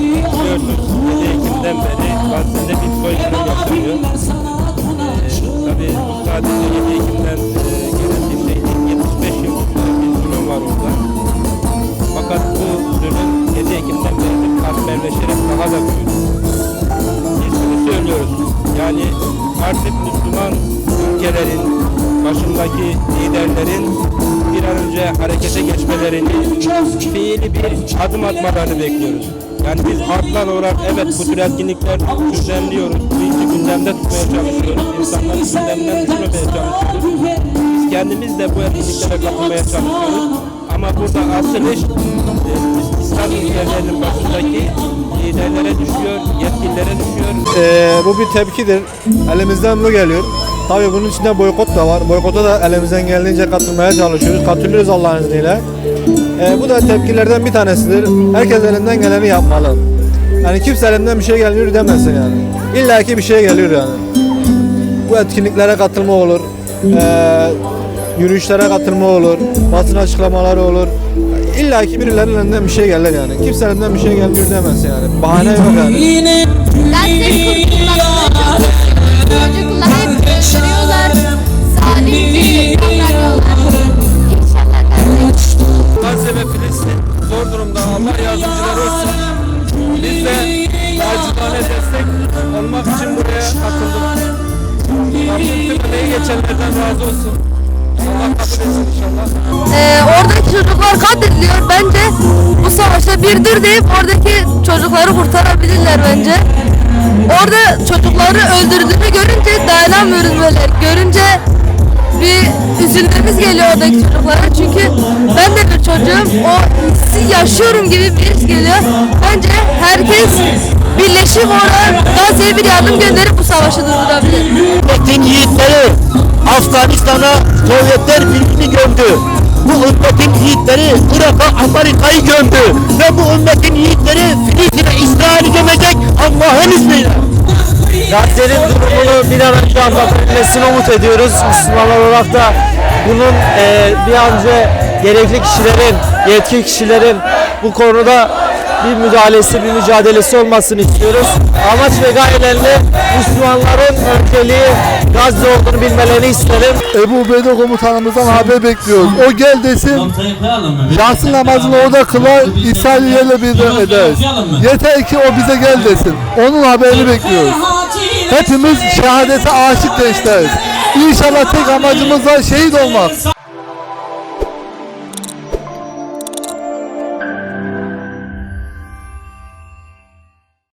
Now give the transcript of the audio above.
Biliyorsunuz 7 Ekim'den beri Gazze'de bir soykırım yaşanıyor. Tabii bu sadece 7 Ekim'den gelen bir şey değil. 75 yıllık bir zulüm var orada. Fakat bu zulüm 7 Ekim'den beri katmerleşerek daha da büyüdü. Biz şunu söylüyoruz. Yani artık Müslüman ülkelerin başındaki liderlerin bir an önce harekete geçmelerini, fiili bir adım atmalarını bekliyoruz. Yani biz halklar olarak evet bu tür etkinlikler düzenliyoruz, bu gündemde tutmaya çalışıyoruz, insanları gündemden düşürmeye çalışıyoruz. Biz kendimiz de bu etkinliklere katılmaya çalışıyoruz. Ama burada asıl iş İslam ülkelerinin başındaki liderlere düşüyor, yetkililere düşüyor. Bu bir tepkidir. Elimizden bu geliyor. Tabii bunun içinde boykot da var. Boykota da elimizden geldiğince katılmaya çalışıyoruz. Katılıyoruz Allah'ın izniyle. Bu da tepkilerden bir tanesidir. Herkes elinden geleni yapmalı. Yani kimse elinden bir şey geliyor demesin yani. İlla ki bir şey geliyor yani. Bu etkinliklere katılma olur. Yürüyüşlere katılma olur. Basın açıklamaları olur. İlla ki birilerinin elinden bir şey gelir yani. Kimse elinden bir şey gelmiyor demez yani. Bahane yok yani. Çocuklar hep öldürüyorlar. Zalim bir davranıyorlar. Gazze ve Filistin zor durumda. Allah yardımcıları olsun. Biz de acilane destek olmak için buraya katıldık. Rabbim tüm emeği geçenlerden razı olsun. Allah kabul etsin inşallah. Oradaki çocuklar katlediliyor. Bence bu savaşta bir dur deyip oradaki çocukları kurtarabilirler bence. Orada çocukları öldürdüğünü görünce dayanamıyoruz böyle. Görünce bir üzüntümüz geliyor oradaki çocuklara. Çünkü ben de bir çocuğum. O hissi yaşıyorum gibi bir his geliyor. Bence herkes birleşip oraya Gazze'ye bir yardım gönderip bu savaşı durdurabilir. Ümmetin yiğitleri Afganistan'a Sovyetler Birliği'ni gömdü. Bu ümmetin yiğitleri Irak'a Amerika'yı gömdü. Ve bu ümmetin yiğitleri Filistin'e İsrail'i gömecek Allah'ın izniyle. Gazze'nin durumunu bir an önce anlatabilmesini umut ediyoruz. Müslümanlar olarak da bunun bir an önce gerekli kişilerin, yetkili kişilerin bu konuda bir müdahalesi, bir mücadelesi olmasını istiyoruz. Amaç ve gayelerle Müslümanların önceliği Gazze olduğunu bilmelerini isterim. Ebu Ubeyde komutanımızdan haber bekliyoruz. O gel desin, yatsı namazını orada kılar, İsrail'le bir ederiz. Yeter ki o bize gel desin. Onun haberini bekliyoruz. Hepimiz şehadete aşık gençleriz. İnşallah tek amacımız da şehit olmak.